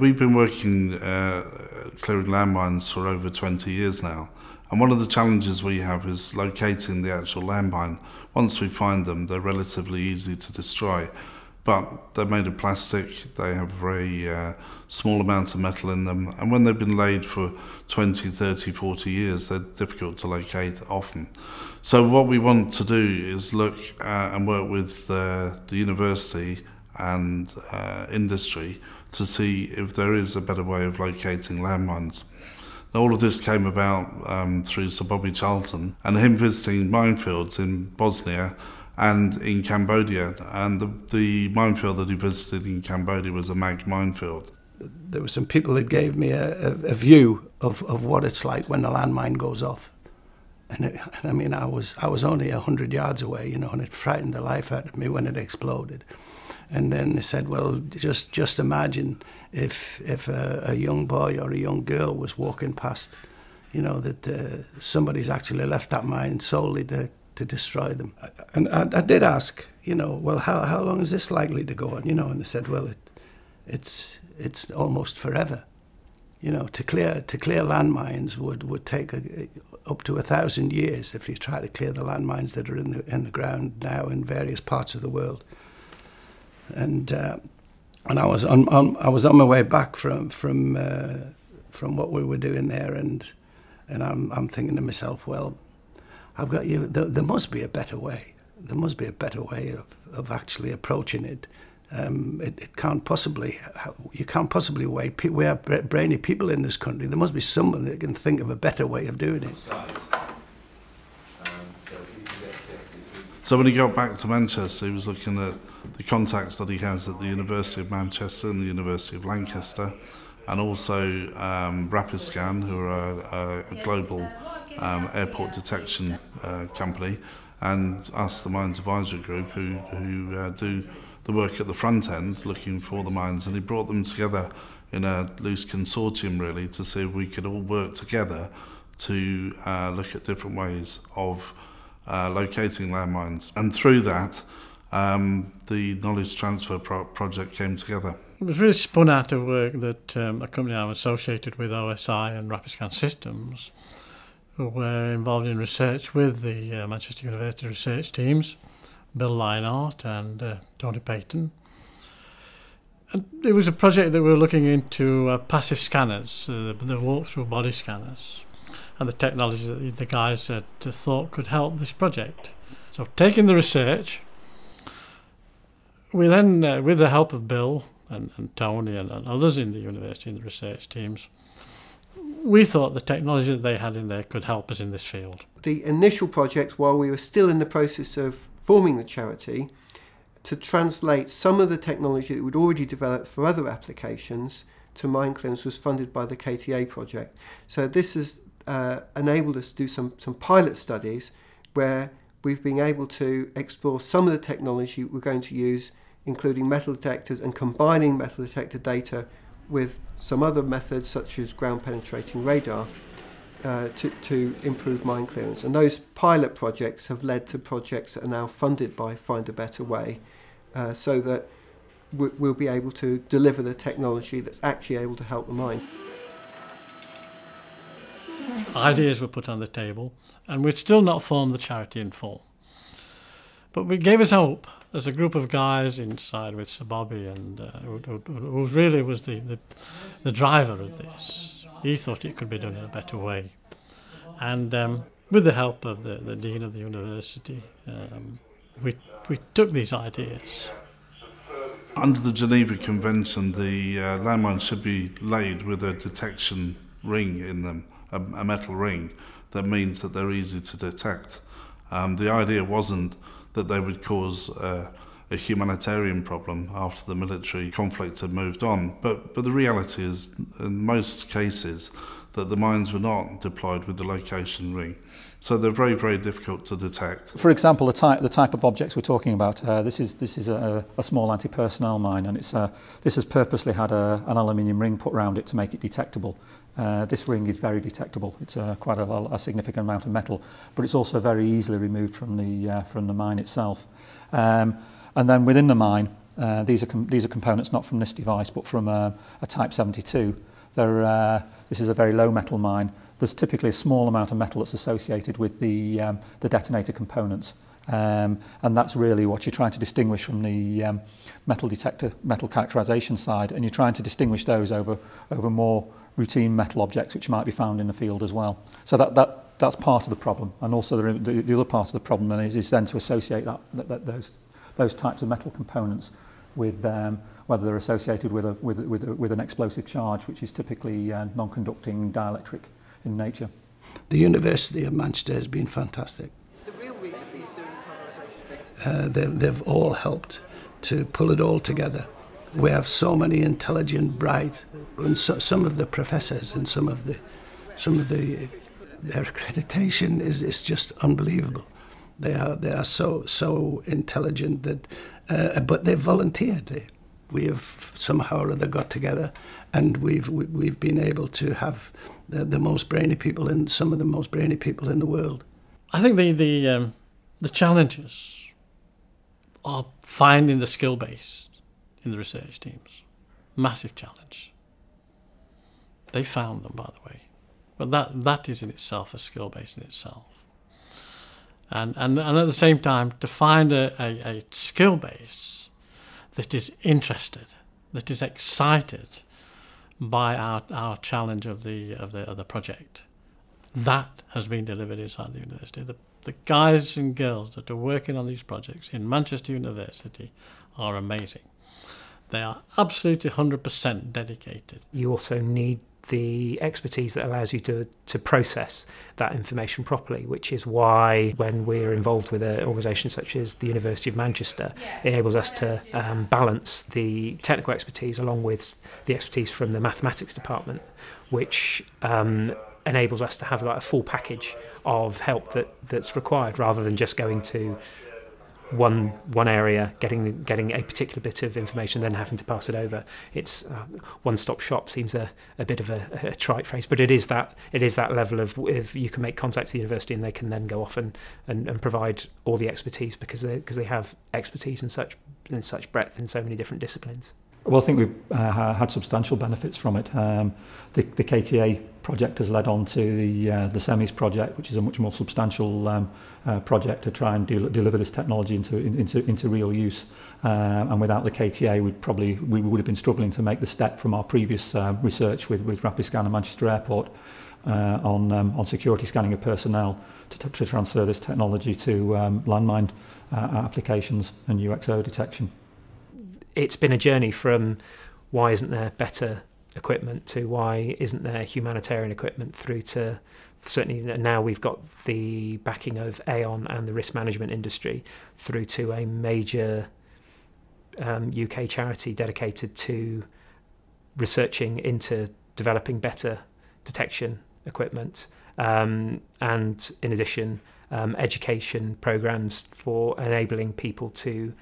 We've been working clearing landmines for over 20 years now, and one of the challenges we have is locating the actual landmine. Once we find them, they're relatively easy to destroy, but they're made of plastic, they have a very small amount of metal in them, and when they've been laid for 20, 30, 40 years, they're difficult to locate often. So what we want to do is look and work with the university and industry to see if there is a better way of locating landmines. All of this came about through Sir Bobby Charlton and him visiting minefields in Bosnia and in Cambodia, and the minefield that he visited in Cambodia was a mag minefield. There were some people that gave me a view of what it's like when a landmine goes off. And I mean, I was only 100 yards away, you know, and it frightened the life out of me when it exploded. And then they said, well, just imagine if a young boy or a young girl was walking past, you know, that somebody's actually left that mine solely to destroy them. And I did ask, you know, well, how long is this likely to go on, you know? And they said, well, it's almost forever. You know, to clear landmines would take up to 1,000 years if you try to clear the landmines that are in the ground now in various parts of the world. And I was on my way back from what we were doing there, and I'm thinking to myself, well, I've got you. There must be a better way. There must be a better way of actually approaching it. It can't possibly. You can't possibly wait. We have brainy people in this country. There must be someone that can think of a better way of doing it. So when he got back to Manchester, he was looking at the contacts that he has at the University of Manchester and the University of Lancaster, and also Rapiscan, who are a global airport detection company, and us, the Mines Advisory Group, who do the work at the front end looking for the mines. And he brought them together in a loose consortium, really, to see if we could all work together to look at different ways of locating landmines. And through that, the knowledge transfer project came together. It was really spun out of work that a company I'm associated with, OSI and Rapiscan Systems, who were involved in research with the Manchester University research teams, Bill Lionart and Tony Payton. And it was a project that we were looking into passive scanners, the walk-through body scanners, and the technology that the guys had thought could help this project. So taking the research, we then, with the help of Bill and Tony and others in the university and the research teams, we thought the technology that they had in there could help us in this field. The initial project, while we were still in the process of forming the charity, to translate some of the technology that we'd already developed for other applications to mine clearance, was funded by the KTA project. So this has enabled us to do some pilot studies where we've been able to explore some of the technology we're going to use, including metal detectors and combining metal detector data with some other methods such as ground penetrating radar to improve mine clearance. And those pilot projects have led to projects that are now funded by Find a Better Way, so that we'll be able to deliver the technology that's actually able to help the mine. Ideas were put on the table, and we'd still not formed the charity in full. But it gave us hope. There's a group of guys inside with Sir Bobby, and who really was the driver of this. He thought it could be done in a better way. And with the help of the Dean of the University, we took these ideas. Under the Geneva Convention, the landmines should be laid with a detection ring in them, a metal ring, that means that they're easy to detect. The idea wasn't that they would cause a humanitarian problem after the military conflict had moved on, but the reality is, in most cases, that the mines were not deployed with the location ring. So they're very, very difficult to detect. For example, the type of objects we're talking about, this is a small anti-personnel mine, and this has purposely had an aluminium ring put around it to make it detectable. This ring is very detectable. It's quite a significant amount of metal, but it's also very easily removed from the mine itself. And then within the mine, These are components not from this device, but from a Type 72. This is a very low metal mine. There's typically a small amount of metal that's associated with the detonator components. And that's really what you're trying to distinguish from the metal detector, metal characterization side, and you're trying to distinguish those over more routine metal objects which might be found in the field as well. So that's part of the problem, and also the other part of the problem is then to associate those types of metal components with whether they're associated with an explosive charge, which is typically non-conducting dielectric in nature. The University of Manchester has been fantastic. The real reason he's doing polarisation. They've all helped to pull it all together. We have so many intelligent, bright, and some of the professors and some of their accreditation is just unbelievable. They are so intelligent that, but they've volunteered. We have somehow or other got together, and we've been able to have the most brainy people in some of the most brainy people in the world. I think the challenges are finding the skill base in the research teams. Massive challenge. They found them, by the way, but that is in itself a skill base in itself. And at the same time, to find a skill base that is interested, that is excited by our challenge of the project, that has been delivered inside the university. The guys and girls that are working on these projects in Manchester University are amazing. They are absolutely 100% dedicated. You also need the expertise that allows you to process that information properly, which is why when we're involved with an organisation such as the University of Manchester, it enables us to balance the technical expertise along with the expertise from the mathematics department, which enables us to have like a full package of help that's required, rather than just going to one area, getting a particular bit of information, then having to pass it over. It's one-stop shop seems a bit of a trite phrase, but it is that level of if you can make contact to the university and they can then go off and provide all the expertise because they have expertise in such breadth in so many different disciplines. Well, I think we've had substantial benefits from it. The KTA project has led on to the SEMIS project, which is a much more substantial project to try and deliver this technology into real use. And without the KTA, we would have been struggling to make the step from our previous research with Rapiscan and Manchester Airport on security scanning of personnel to transfer this technology to landmine applications and UXO detection. It's been a journey from why isn't there better equipment to why isn't there humanitarian equipment, through to certainly now we've got the backing of Aon and the risk management industry, through to a major UK charity dedicated to researching into developing better detection equipment, and in addition education programs for enabling people to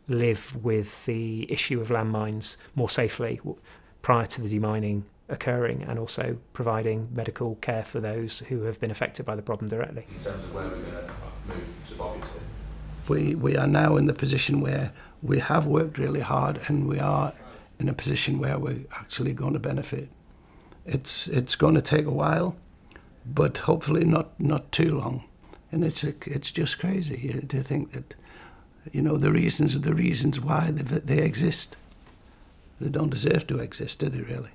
live with the issue of landmines more safely prior to the demining occurring, and also providing medical care for those who have been affected by the problem directly. In terms of where we're going to move Sir Bobby to? We are now in the position where we have worked really hard, and we are in a position where we're actually going to benefit. It's going to take a while, but hopefully not too long. And it's just crazy to think that, you know, the reasons why they exist. They don't deserve to exist, do they really?